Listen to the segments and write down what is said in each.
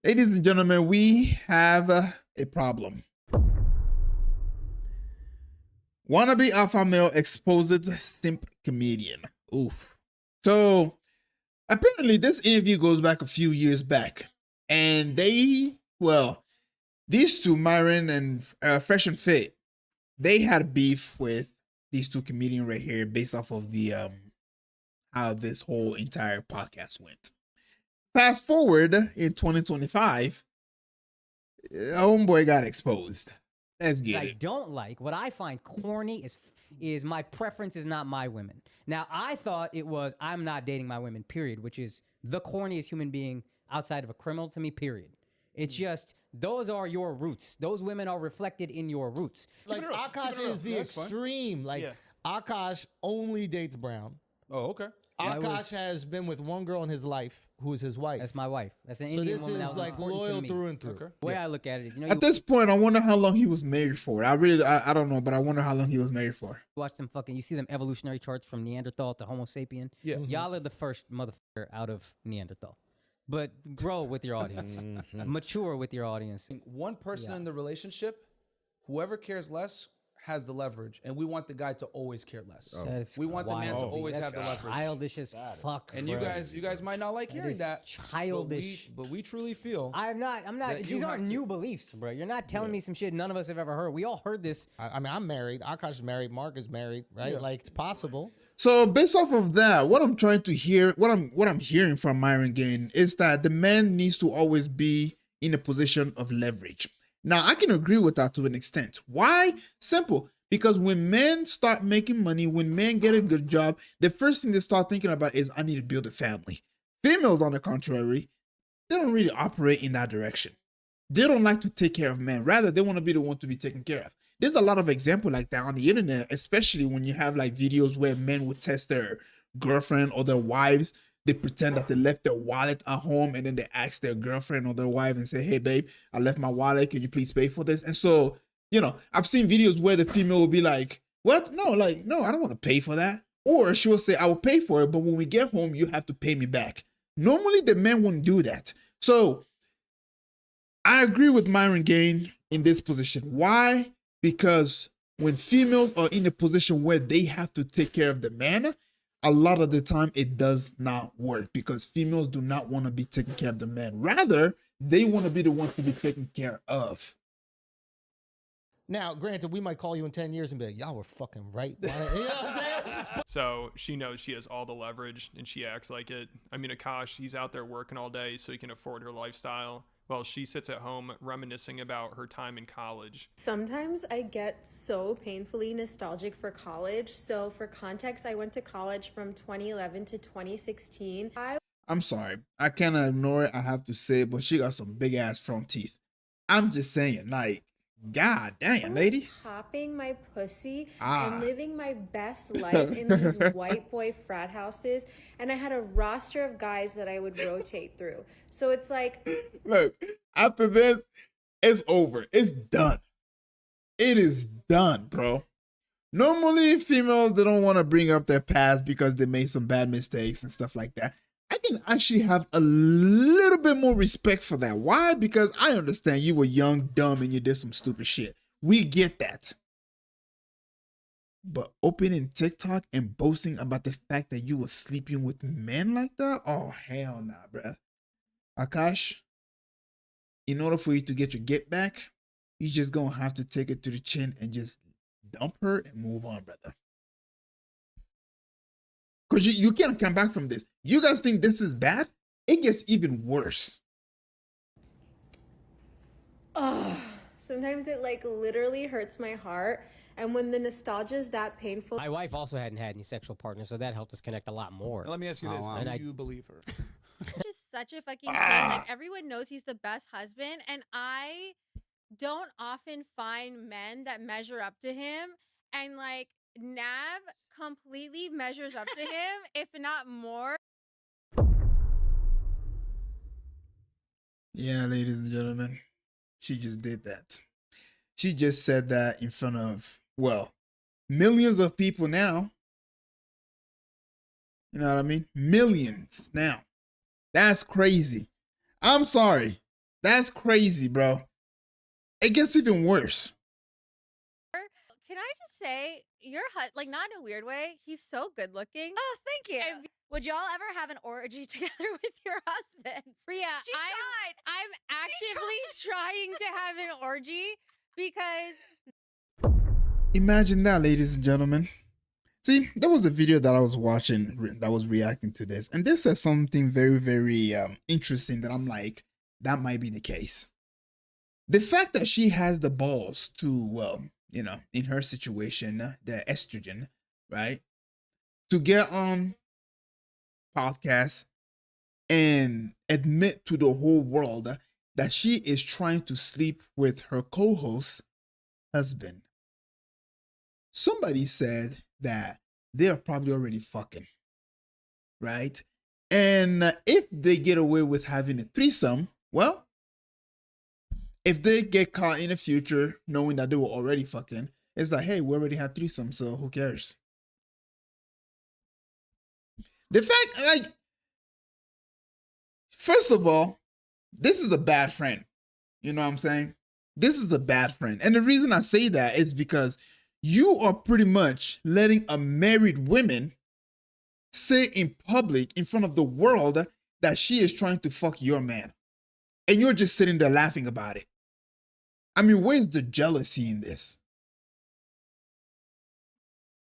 Ladies and gentlemen, we have a problem. Wannabe alpha male exposed simp comedian. Oof. So apparently this interview goes back a few years back. And these two, Myron and Fresh and Fit, they had beef with these two comedians right here based off of the how this whole entire podcast went. Fast forward in 2025, homeboy got exposed. Let's get I it. don't like, what I find corny is my preference is not my women. Now, I thought it was I'm not dating my women, period, which is the corniest human being outside of a criminal to me, period. It's just those are your roots. Those women are reflected in your roots. Like Akash is the extreme. Like Akash only dates Brown. Oh, okay. Akash has been with one girl in his life who is his wife. That's my wife. That's an So Indian this woman. is that was like important to loyal me. through and through. Okay. The way I look at it is, you know, At this point, I wonder how long he was married for. I don't know, but I wonder how long he was married for. watch them fucking, you see them evolutionary charts from Neanderthal to Homo sapien. Yeah. Y'all are the first motherfucker out of Neanderthal. But grow with your audience. Mature with your audience. One person in the relationship, whoever cares less has the leverage, and we want the guy to always care less. That is We want the man to wild. always That's have the leverage. childish as fuck. And bro. you guys might not like hearing is that. childish. But we truly feel. I'm not. that you These aren't have to- new beliefs, bro. You're not telling me some shit none of us have ever heard. We all heard this. I mean, I'm married. Akash is married. Mark is married, right? Yeah. Like, it's possible. So based off of that, what I'm trying to hear, what I'm hearing from Myron Gain is that the man needs to always be in a position of leverage. Now I can agree with that to an extent. Why? Simple. Because when men start making money, when men get a good job, the first thing they start thinking about is I need to build a family. Females, on the contrary, they don't really operate in that direction. They don't like to take care of men. Rather, they want to be the one to be taken care of. There's a lot of example like that on the internet, especially when you have like videos where men would test their girlfriend or their wives. They pretend that they left their wallet at home, and then they ask their girlfriend or their wife and say, "Hey, babe, I left my wallet. Can you please pay for this?" And so, I've seen videos where the female will be like, "What? No, no, I don't want to pay for that." Or she will say, "I will pay for it, but when we get home, you have to pay me back." Normally, the men wouldn't do that. So I agree with Myron Gain in this position. Why? Because when females are in a position where they have to take care of the man, a lot of the time it does not work because females do not want to be taking care of the man. Rather, they want to be the ones to be taken care of. Now, granted, we might call you in 10 years and be like, y'all were fucking right. You know what I'm saying? So she knows she has all the leverage and she acts like it. I mean, Akash, he's out there working all day so he can afford her lifestyle. While she sits at home reminiscing about her time in college. Sometimes I get so painfully nostalgic for college. So for context, I went to college from 2011 to 2016. I'm sorry. I cannot ignore it. I have to say it, but she got some big ass front teeth. I'm just saying, like, God damn, lady. Popping my pussy Ah. and living my best life in these white boy frat houses. And I had a roster of guys that I would rotate through. So it's like, Look, after this, it's over. It's done. It is done, bro. Normally, females, they don't want to bring up their past because they made some bad mistakes and stuff like that. I can actually have a little bit more respect for that. Why? Because I understand you were young, dumb, and you did some stupid shit. We get that. But opening TikTok and boasting about the fact that you were sleeping with men like that? Oh, hell nah, bruh. Akash, in order for you to get your get back, you just gonna have to take it to the chin and just dump her and move on, brother. Because you can't come back from this. You guys think this is bad? It gets even worse. sometimes it like literally hurts my heart. And when the nostalgia is that painful, My wife also hadn't had any sexual partners, so that helped us connect a lot more. Let me ask you this: wow. And do I- you believe her? Just such a fucking fan. Like everyone knows he's the best husband, and I don't often find men that measure up to him. And like Nav completely measures up to him, if not more. Yeah, ladies and gentlemen, she just did that. She just said that in front of, well, millions of people now. You know what I mean? Millions now. That's crazy. I'm sorry. That's crazy, bro. It gets even worse. Can I just say, like, not in a weird way, he's so good looking. Oh, thank you. And Would y'all ever have an orgy together with your husband? Priya, She tried. I'm actively trying to have an orgy because Imagine that, ladies and gentlemen. See, there was a video that I was watching that was reacting to this, and this says something very, very interesting that I'm like, that might be the case. The fact that she has the balls to, well, you know, in her situation, the estrogen, right, to get on podcast and admit to the whole world that she is trying to sleep with her co-host husband. Somebody said that they're probably already fucking, right? And if they get away with having a threesome, well, if they get caught in the future knowing that they were already fucking, it's like, hey, we already had threesome, so who cares? The fact, like, first of all, this is a bad friend. You know what I'm saying? This is a bad friend. And the reason I say that is because you are pretty much letting a married woman say in public, in front of the world, that she is trying to fuck your man. And you're just sitting there laughing about it. I mean, where's the jealousy in this?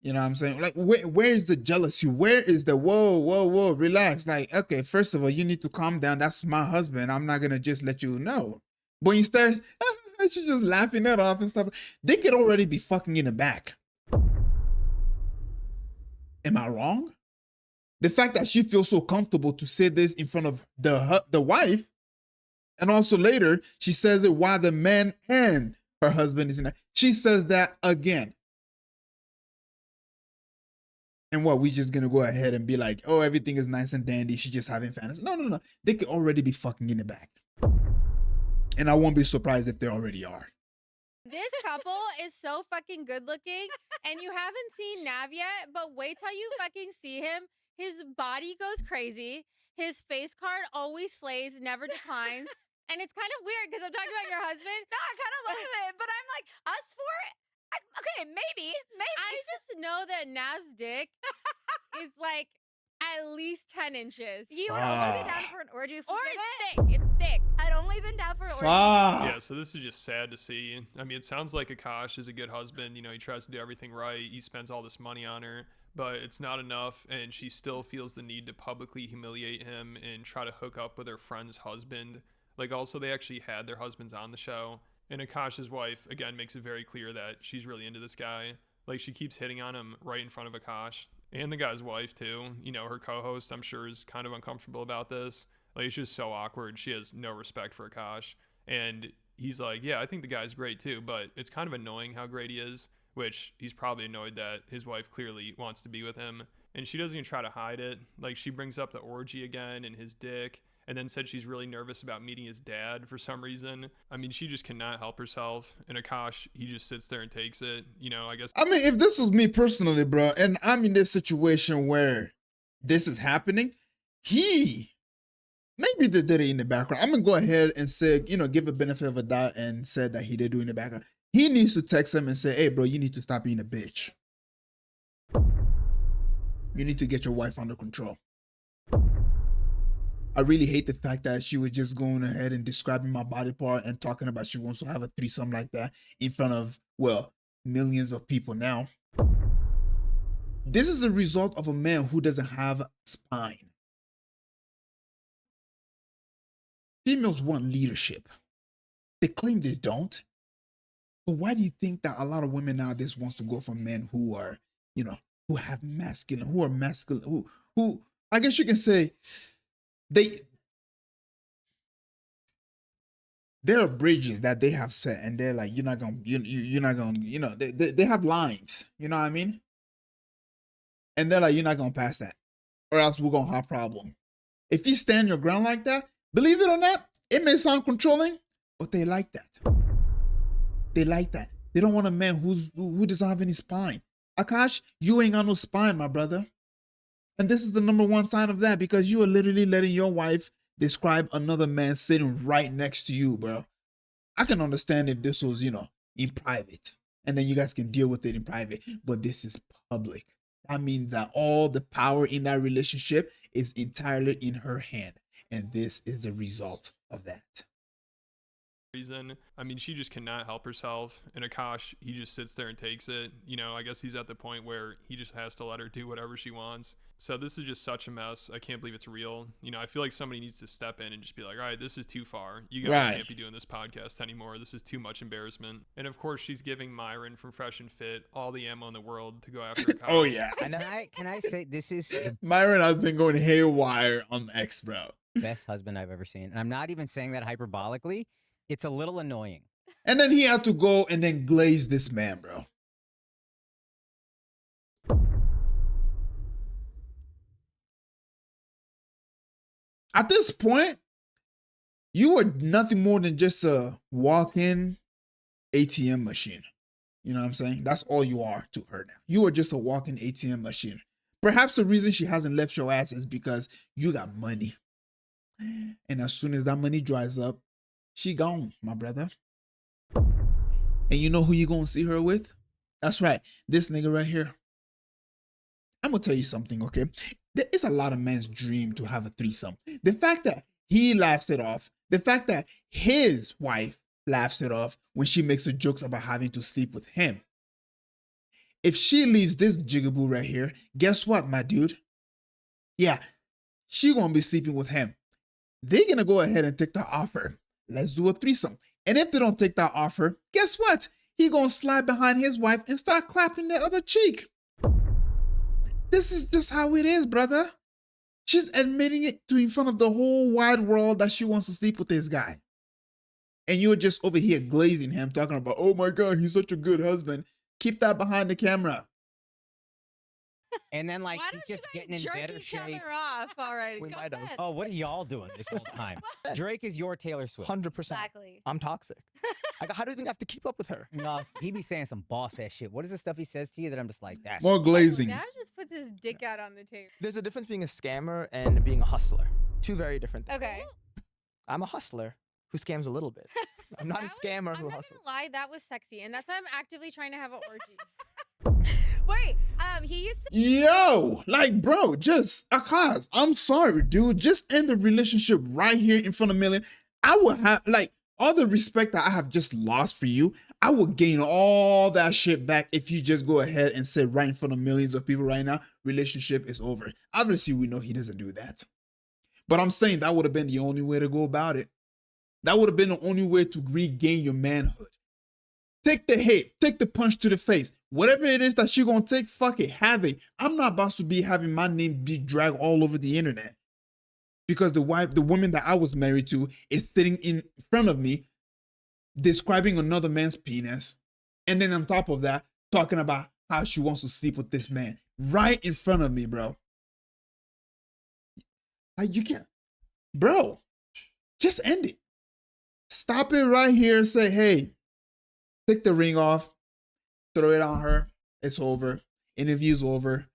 You know what I'm saying? Like, where is the jealousy? Where is the whoa, relax? Like, okay, first of all, you need to calm down. That's my husband. I'm not going to just let you know. But instead, she's just laughing it off and stuff. They could already be fucking in the back. Am I wrong? The fact that she feels so comfortable to say this in front of the wife, and also later she says it while the man and her husband is in there. She says that again. And what, we just gonna go ahead and be like, oh, everything is nice and dandy, she's just having fantasies? No. They could already be fucking in the back. And I won't be surprised if they already are. this couple is so fucking good looking, and you haven't seen Nav yet, but wait till you fucking see him. His body goes crazy. His face card always slays, never declines. And it's kind of weird because I'm talking about your husband. No, I kind of love it, but I'm like, us four? Okay, maybe. I just know that Nav's dick is like at least 10 inches. You would only be down for an orgy if we Or did it's it? thick. It's thick. I'd only been down for an orgy. Yeah, so this is just sad to see. I mean, it sounds like Akash is a good husband. You know, he tries to do everything right. He spends all this money on her, but it's not enough, and she still feels the need to publicly humiliate him and try to hook up with her friend's husband. Like, also, they actually had their husbands on the show, and Akash's wife, again, makes it very clear that she's really into this guy. Like, she keeps hitting on him right in front of Akash. And the guy's wife, too. You know, her co-host, I'm sure, is kind of uncomfortable about this. Like, it's just so awkward. She has no respect for Akash. And he's like, yeah, I think the guy's great, too, but it's kind of annoying how great he is, which he's probably annoyed that his wife clearly wants to be with him. And she doesn't even try to hide it. Like, she brings up the orgy again and his dick, and then said she's really nervous about meeting his dad for some reason. I mean, she just cannot help herself. And Akash, he just sits there and takes it. You know, I guess. I mean, if this was me personally, bro, and I'm in this situation where this is happening, he maybe they did it in the background. I'm gonna go ahead and say, you know, give a benefit of a doubt and said that he did do it in the background. He needs to text him and say, hey, bro, you need to stop being a bitch. You need to get your wife under control. I really hate the fact that she was just going ahead and describing my body part and talking about she wants to have a threesome like that in front of, well, millions of people now. This is a result of a man who doesn't have spine. Females want leadership. They claim they don't. But why do you think that a lot of women nowadays wants to go for men who are, you know, who have masculine, who I guess you can say, there are bridges that they have set, and they're like, you're not gonna, you know, they have lines, you know what I mean? And they're like, you're not gonna pass that, or else we're gonna have a problem. If you stand your ground like that, believe it or not, it may sound controlling, but they like that. They like that. They don't want a man who doesn't have any spine. Akash, you ain't got no spine, my brother. And this is the number one sign of that, because you are literally letting your wife describe another man sitting right next to you, bro. I can understand if this was, in private, and then you guys can deal with it in private, but this is public. That means that all the power in that relationship is entirely in her hand, and this is the result of that. Reason. I mean, she just cannot help herself. And Akash, he just sits there and takes it. I guess he's at the point where he just has to let her do whatever she wants. So this is just such a mess. I can't believe it's real. I feel like somebody needs to step in and just be like, all right, this is too far. You guys can't be doing this podcast anymore. This is too much embarrassment. And of course, she's giving Myron from Fresh and Fit all the ammo in the world to go after Akash. Oh, yeah. And can I say this is the Myron has been going haywire on X, bro. best husband I've ever seen. And I'm not even saying that hyperbolically. It's a little annoying. And then he had to go and then glaze this man, bro. At this point, you were nothing more than just a walk-in ATM machine. You know what I'm saying? That's all you are to her now. You are just a walking ATM machine. Perhaps the reason she hasn't left your ass is because you got money. And as soon as that money dries up, she gone, my brother. And you know who you gonna see her with? That's right, this nigga right here. I'm gonna tell you something, okay? There is a lot of men's dream to have a threesome. The fact that he laughs it off, the fact that his wife laughs it off when she makes her jokes about having to sleep with him. If she leaves this jigaboo right here, guess what, my dude? Yeah, she gonna be sleeping with him. They're gonna go ahead and take the offer. Let's do a threesome. And if they don't take that offer, guess what? He gonna slide behind his wife and start clapping the other cheek. This is just how it is, brother. She's admitting it in front of the whole wide world that she wants to sleep with this guy. And you're just over here glazing him, talking about, oh my God, he's such a good husband. Keep that behind the camera. And then Why he's don't you just guys getting in jerk better each shape. other off already? We Go might have. ahead. Oh, what are y'all doing this whole time? Drake is your Taylor Swift. 100%. Exactly. I'm toxic. How do you think I have to keep up with her? No, he be saying some boss ass shit. What is the stuff he says to you that I'm just like, that's More glazing. Dad just puts his dick out on the table. There's a difference being a scammer and being a hustler. Two very different things. Okay. I'm a hustler who scams a little bit. I'm not a scammer who I'm not hustles. gonna lie, that was sexy, and that's why I'm actively trying to have an orgy. Wait, he used to. Yo, bro, just Akaz, I'm sorry, dude. Just end the relationship right here in front of Million. I would have all the respect that I have just lost for you. I would gain all that shit back if you just go ahead and say right in front of millions of people right now, relationship is over. Obviously, we know he doesn't do that. But I'm saying that would have been the only way to go about it. That would have been the only way to regain your manhood. Take the hit, take the punch to the face. Whatever it is that she gonna take, fuck it, have it. I'm not about to be having my name be dragged all over the internet. Because the woman that I was married to is sitting in front of me describing another man's penis. And then on top of that, talking about how she wants to sleep with this man. Right in front of me, bro. You can't. Bro, just end it. Stop it right here and say, hey, take the ring off, throw it on her. It's over. Interview's over.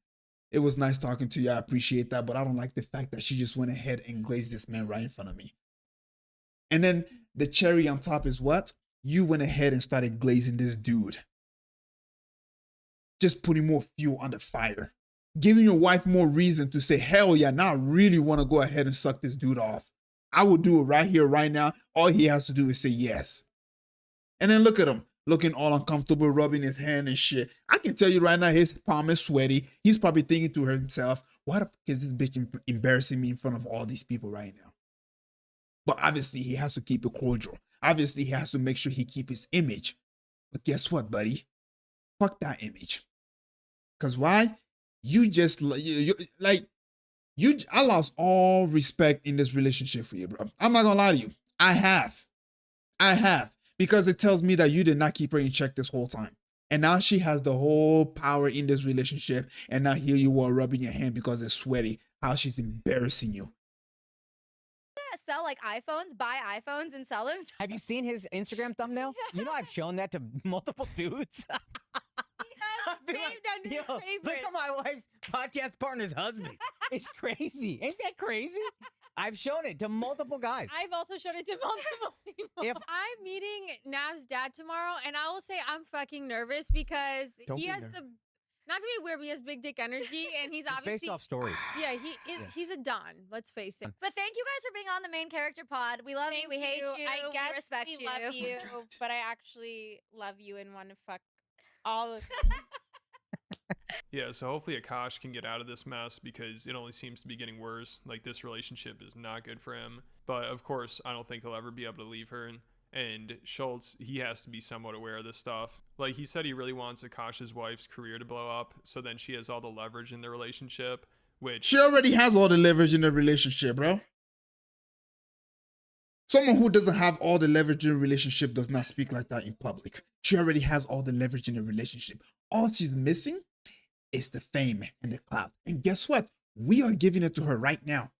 It was nice talking to you. I appreciate that, but I don't like the fact that she just went ahead and glazed this man right in front of me. And then the cherry on top is what? You went ahead and started glazing this dude. Just putting more fuel on the fire. Giving your wife more reason to say, hell yeah, now I really want to go ahead and suck this dude off. I will do it right here, right now. All he has to do is say yes. And then look at him, looking all uncomfortable, rubbing his hand and shit. I can tell you right now, his palm is sweaty. He's probably thinking to himself, why the fuck is this bitch embarrassing me in front of all these people right now? But obviously, he has to keep it cordial. Obviously, he has to make sure he keep his image. But guess what, buddy? Fuck that image. Because why? I lost all respect in this relationship for you, bro. I'm not gonna lie to you. I have. Because it tells me that you did not keep her in check this whole time. And now she has the whole power in this relationship. And now here you are rubbing your hand because it's sweaty. How she's embarrassing you. Sell iPhones, buy iPhones and sell them. Have you seen his Instagram thumbnail? You know I've shown that to multiple dudes. I've been saved under his look favorite. at my wife's podcast partner's husband. It's crazy. Ain't that crazy? I've shown it to multiple guys. I've also shown it to multiple people. If- I'm meeting Nav's dad tomorrow, and I will say I'm fucking nervous because Don't he be has nervous. the, not to be weird, but he has big dick energy, and he's It's obviously based off stories. yeah, he's a don. Let's face it. But thank you guys for being on the main character pod. We love you. Thank We hate you. I guess we respect we you. love you, but I actually love you and want to fuck all of Yeah, so hopefully Akash can get out of this mess because it only seems to be getting worse. Like, this relationship is not good for him. But of course, I don't think he'll ever be able to leave her. And Schultz, he has to be somewhat aware of this stuff. Like, he said he really wants Akash's wife's career to blow up, so then she has all the leverage in the relationship, which... She already has all the leverage in the relationship, bro. Someone who doesn't have all the leverage in a relationship does not speak like that in public. She already has all the leverage in a relationship. All she's missing is the fame and the clout. And guess what? We are giving it to her right now.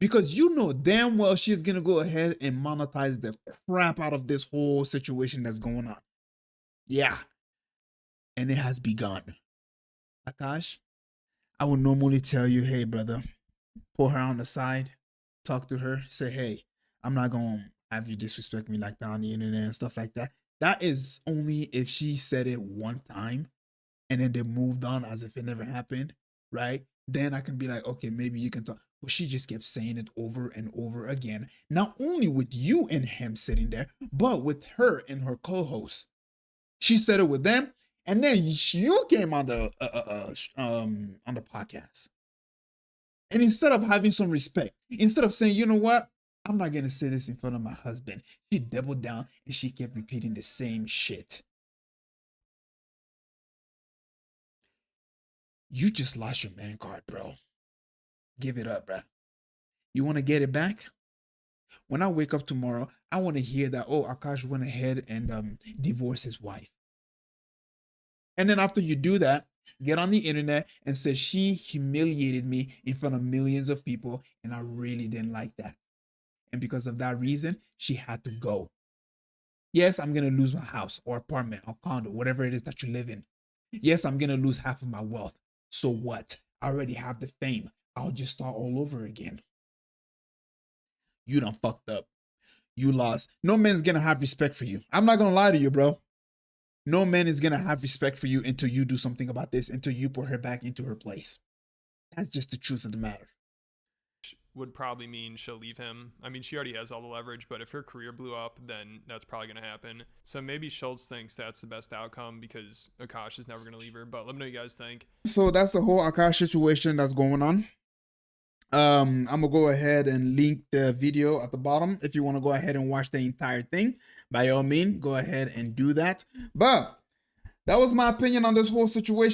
Because you know damn well she's going to go ahead and monetize the crap out of this whole situation that's going on. Yeah. And it has begun. Akash, I would normally tell you, hey, brother, pull her on the side, talk to her, say, hey, I'm not going to have you disrespect me like that on the internet and stuff like that. That is only if she said it one time and then they moved on as if it never happened, right? Then I can be like, okay, maybe you can talk. But she just kept saying it over and over again. Not only with you and him sitting there, but with her and her co-host. She said it with them, and then you came on the podcast. And instead of having some respect, instead of saying, you know what, I'm not gonna say this in front of my husband, she doubled down and she kept repeating the same shit. You just lost your man card, bro. Give it up, bro. You want to get it back? When I wake up tomorrow, I want to hear that, oh, Akash went ahead and divorced his wife. And then after you do that, get on the internet and say she humiliated me in front of millions of people and I really didn't like that. And because of that reason, she had to go. Yes, I'm going to lose my house or apartment or condo, whatever it is that you live in. Yes, I'm going to lose half of my wealth. So what? I already have the fame. I'll just start all over again. You done fucked up. You lost. No man's going to have respect for you. I'm not going to lie to you, bro. No man is going to have respect for you until you do something about this, until you put her back into her place. That's just the truth of the matter. Would probably mean she'll leave him. I mean, she already has all the leverage, but if her career blew up, then that's probably going to happen. So maybe Schultz thinks that's the best outcome because Akash is never going to leave her. But let me know what you guys think. So that's the whole Akash situation that's going on. I'm going to go ahead and link the video at the bottom. If you want to go ahead and watch the entire thing, by all means, go ahead and do that. But that was my opinion on this whole situation.